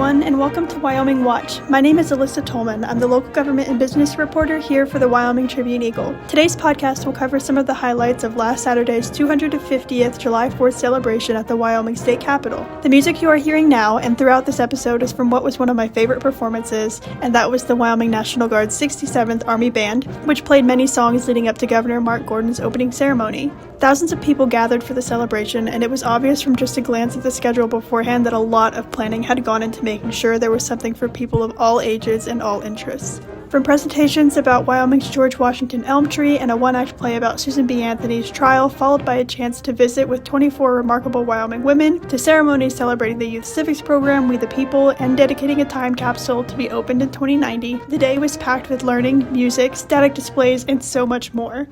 everyone, and welcome to Wyoming Watch. My name is Alyssa Tolman. I'm the local government and business reporter here for the Wyoming Tribune-Eagle. Today's podcast will cover some of the highlights of last Saturday's 250th July 4th celebration at the Wyoming State Capitol. The music you are hearing now and throughout this episode is from what was one of my favorite performances, and that was the Wyoming National Guard's 67th Army Band, which played many songs leading up to Governor Mark Gordon's opening ceremony. Thousands of people gathered for the celebration, and it was obvious from just a glance at the schedule beforehand that a lot of planning had gone into making sure there was something for people of all ages and all interests. From presentations about Wyoming's George Washington elm tree and a one-act play about Susan B. Anthony's trial, followed by a chance to visit with 24 remarkable Wyoming women, to ceremonies celebrating the Youth Civics Program, We the People, and dedicating a time capsule to be opened in 2090, the day was packed with learning, music, static displays, and so much more.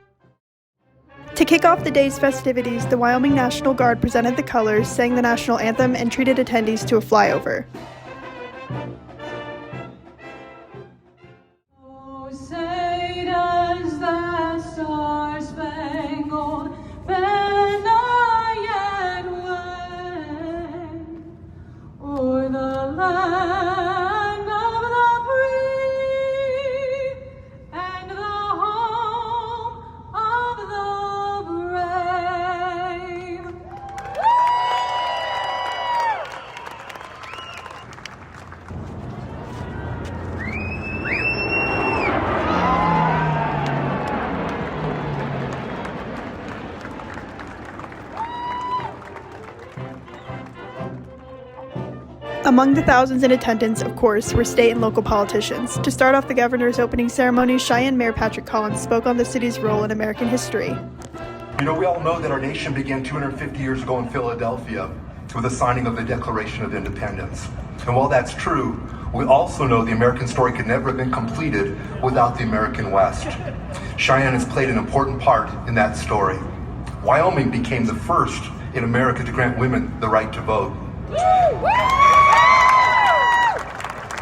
To kick off the day's festivities, the Wyoming National Guard presented the colors, sang the national anthem, and treated attendees to a flyover. Oh, say does the star-spangled banner yet wave o'er the land of the free and the home of the brave. Among the thousands in attendance, of course, were state and local politicians. To start off the governor's opening ceremony, Cheyenne Mayor Patrick Collins spoke on the city's role in American history. You know, we all know that our nation began 250 years ago in Philadelphia with the signing of the Declaration of Independence. And while that's true, we also know the American story could never have been completed without the American West. Cheyenne has played an important part in that story. Wyoming became the first in America to grant women the right to vote.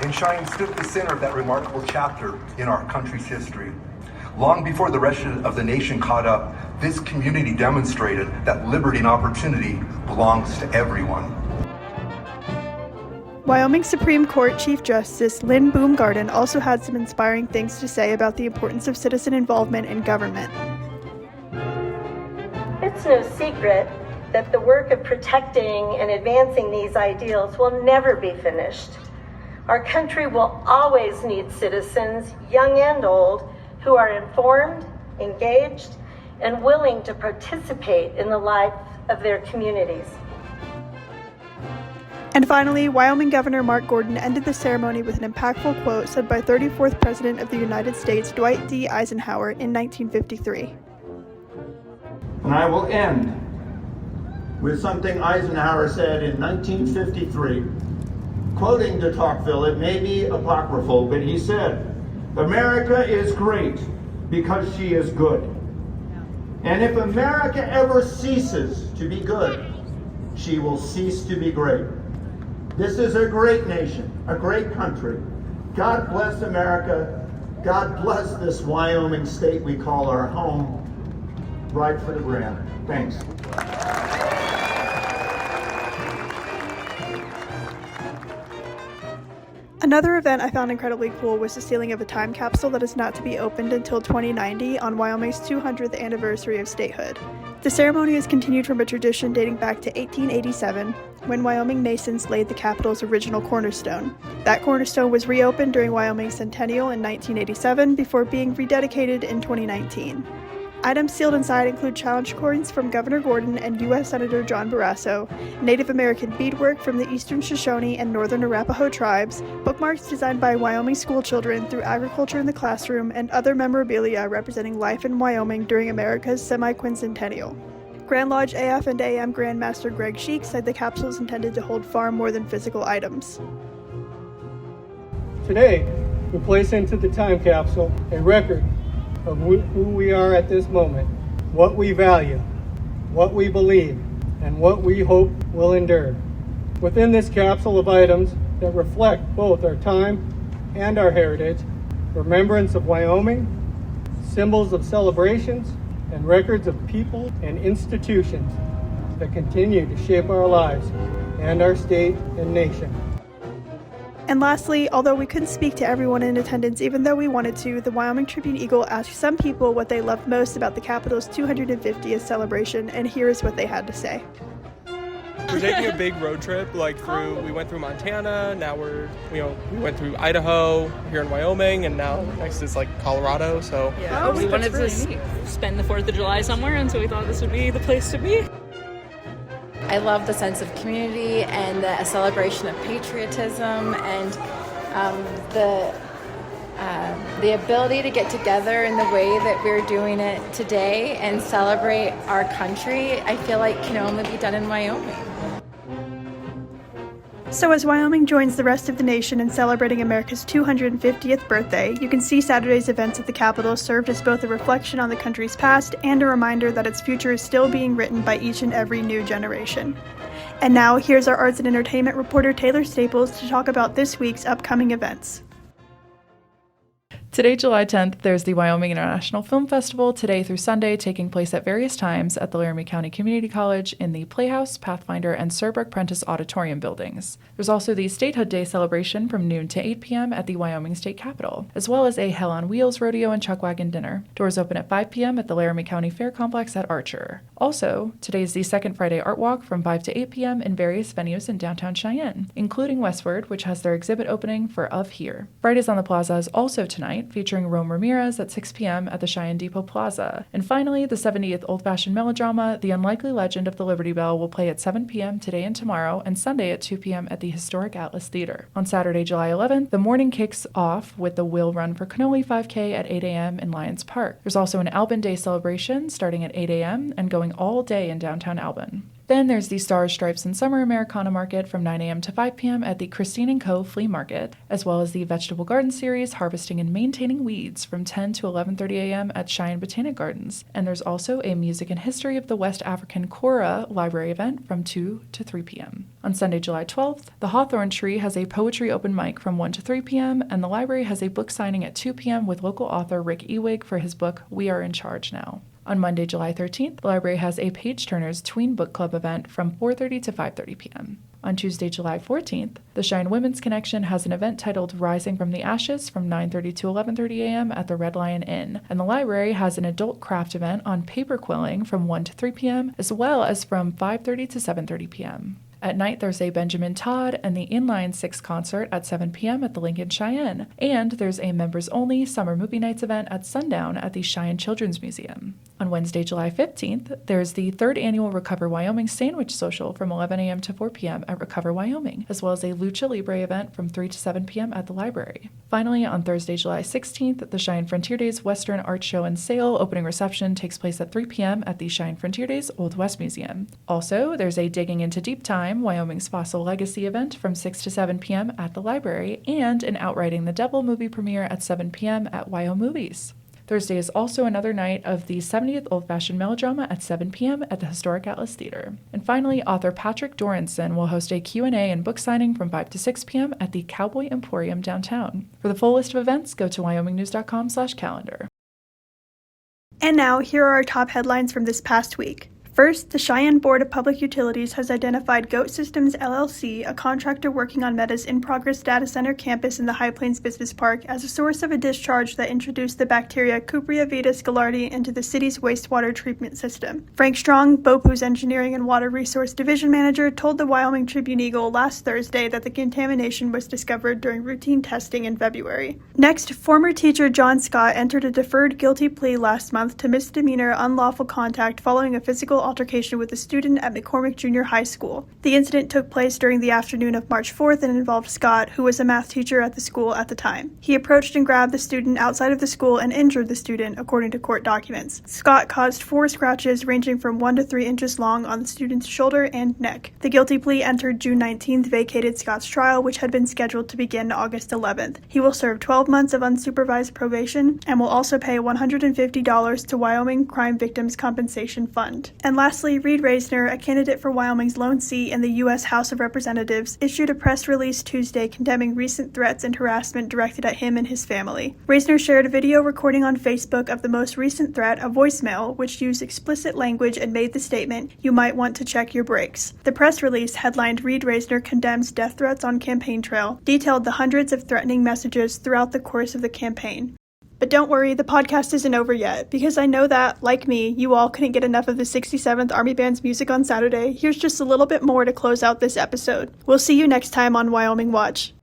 And Cheyenne stood at the center of that remarkable chapter in our country's history. Long before the rest of the nation caught up, this community demonstrated that liberty and opportunity belongs to everyone. Wyoming Supreme Court Chief Justice Lynn Boomgarden also had some inspiring things to say about the importance of citizen involvement in government. It's no secret that the work of protecting and advancing these ideals will never be finished. Our country will always need citizens, young and old, who are informed, engaged, and willing to participate in the life of their communities. And finally, Wyoming Governor Mark Gordon ended the ceremony with an impactful quote said by 34th President of the United States, Dwight D. Eisenhower, in 1953. And I will end with something Eisenhower said in 1953. Quoting de Tocqueville, it may be apocryphal, but he said, "America is great because she is good. And if America ever ceases to be good, she will cease to be great." This is a great nation, a great country. God bless America. God bless this Wyoming state we call our home. Ride for the brand. Thanks. Another event I found incredibly cool was the sealing of a time capsule that is not to be opened until 2090 on Wyoming's 200th anniversary of statehood. The ceremony is continued from a tradition dating back to 1887, when Wyoming Masons laid the Capitol's original cornerstone. That cornerstone was reopened during Wyoming's centennial in 1987 before being rededicated in 2019. Items sealed inside include challenge coins from Governor Gordon and U.S. Senator John Barrasso, Native American beadwork from the Eastern Shoshone and Northern Arapaho tribes, bookmarks designed by Wyoming schoolchildren through agriculture in the classroom, and other memorabilia representing life in Wyoming during America's semi-quincentennial. Grand Lodge AF and AM Grand Master Greg Sheik said the capsule is intended to hold far more than physical items. Today, we place into the time capsule a record of who we are at this moment, what we value, what we believe, and what we hope will endure. Within this capsule of items that reflect both our time and our heritage, remembrance of Wyoming, symbols of celebrations, and records of people and institutions that continue to shape our lives and our state and nation. And lastly, although we couldn't speak to everyone in attendance even though we wanted to, the Wyoming Tribune-Eagle asked some people what they loved most about the Capitol's 250th celebration, and here is what they had to say. We're taking a big road trip, we went through Montana, now we went through Idaho, here in Wyoming, and now next is Colorado, so. Yeah, we wanted to spend the 4th of July somewhere, and so we thought this would be the place to be. I love the sense of community and a celebration of patriotism and the ability to get together in the way that we're doing it today and celebrate our country, I feel like can only be done in Wyoming. So as Wyoming joins the rest of the nation in celebrating America's 250th birthday, you can see Saturday's events at the Capitol served as both a reflection on the country's past and a reminder that its future is still being written by each and every new generation. And now, here's our arts and entertainment reporter Taylor Staples to talk about this week's upcoming events. Today, July 10th, there's the Wyoming International Film Festival today through Sunday, taking place at various times at the Laramie County Community College in the Playhouse, Pathfinder, and Surbrook Prentice Auditorium buildings. There's also the Statehood Day celebration from noon to 8 p.m. at the Wyoming State Capitol, as well as a Hell on Wheels rodeo and chuck wagon dinner. Doors open at 5 p.m. at the Laramie County Fair Complex at Archer. Also, today is the second Friday Art Walk from 5 to 8 p.m. in various venues in downtown Cheyenne, including Westward, which has their exhibit opening for Of Here. Fridays on the Plaza is also tonight, featuring Rome Ramirez at 6 p.m. at the Cheyenne Depot Plaza. And finally, the 70th old-fashioned melodrama, The Unlikely Legend of the Liberty Bell, will play at 7 p.m. today and tomorrow, and Sunday at 2 p.m. at the Historic Atlas Theater. On Saturday, July 11th, the morning kicks off with the Will Run for Cannoli 5K at 8 a.m. in Lions Park. There's also an Albin Day celebration starting at 8 a.m. and going all day in downtown Albin. Then there's the Stars, Stripes, and Summer Americana Market from 9 a.m. to 5 p.m. at the Christine & Co. Flea Market, as well as the Vegetable Garden Series Harvesting and Maintaining Weeds from 10 to 11:30 a.m. at Cheyenne Botanic Gardens. And there's also a Music and History of the West African Kora library event from 2 to 3 p.m. On Sunday, July 12th, the Hawthorne Tree has a poetry open mic from 1 to 3 p.m., and the library has a book signing at 2 p.m. with local author Rick Ewig for his book We Are in Charge Now. On Monday, July 13th, the library has a Page Turners Tween Book Club event from 4:30 to 5:30 p.m. On Tuesday, July 14th, the Cheyenne Women's Connection has an event titled Rising from the Ashes from 9:30 to 11:30 a.m. at the Red Lion Inn, and the library has an adult craft event on paper quilling from 1 to 3 p.m., as well as from 5:30 to 7:30 p.m. At night, there's a Benjamin Todd and the Inline Six concert at 7 p.m. at the Lincoln Cheyenne, and there's a members-only Summer Movie Nights event at sundown at the Cheyenne Children's Museum. On Wednesday, July 15th, there's the 3rd annual Recover Wyoming Sandwich Social from 11 a.m. to 4 p.m. at Recover Wyoming, as well as a Lucha Libre event from 3 to 7 p.m. at the library. Finally, on Thursday, July 16th, the Cheyenne Frontier Days Western Art Show and Sale opening reception takes place at 3 p.m. at the Cheyenne Frontier Days Old West Museum. Also, there's a Digging into Deep Time Wyoming's Fossil Legacy event from 6 to 7 p.m. at the library, and an Outrighting the Devil movie premiere at 7 p.m. at Wyo Movies. Thursday is also another night of the 70th Old-Fashioned Melodrama at 7 p.m. at the Historic Atlas Theater. And finally, author Patrick Doranson will host a Q&A and book signing from 5 to 6 p.m. at the Cowboy Emporium downtown. For the full list of events, go to wyomingnews.com/calendar. And now, here are our top headlines from this past week. First, the Cheyenne Board of Public Utilities has identified Goat Systems LLC, a contractor working on Meta's in-progress data center campus in the High Plains Business Park, as a source of a discharge that introduced the bacteria Cupria vitis gaillardi into the city's wastewater treatment system. Frank Strong, BOPU's Engineering and Water Resource Division Manager, told the Wyoming Tribune-Eagle last Thursday that the contamination was discovered during routine testing in February. Next, former teacher John Scott entered a deferred guilty plea last month to misdemeanor unlawful contact following a physical altercation with a student at McCormick Junior High School. The incident took place during the afternoon of March 4th and involved Scott, who was a math teacher at the school at the time. He approached and grabbed the student outside of the school and injured the student, according to court documents. Scott caused 4 scratches ranging from 1 to 3 inches long on the student's shoulder and neck. The guilty plea entered June 19th vacated Scott's trial, which had been scheduled to begin August 11th. He will serve 12 months of unsupervised probation and will also pay $150 to Wyoming Crime Victims Compensation Fund. And And lastly, Reed Reisner, a candidate for Wyoming's lone seat in the U.S. House of Representatives, issued a press release Tuesday condemning recent threats and harassment directed at him and his family. Reisner shared a video recording on Facebook of the most recent threat, a voicemail, which used explicit language and made the statement, "You might want to check your brakes." The press release, headlined "Reed Reisner Condemns Death Threats on Campaign Trail," detailed the hundreds of threatening messages throughout the course of the campaign. But don't worry, the podcast isn't over yet, because I know that, like me, you all couldn't get enough of the 67th Army Band's music on Saturday. Here's just a little bit more to close out this episode. We'll see you next time on Wyoming Watch.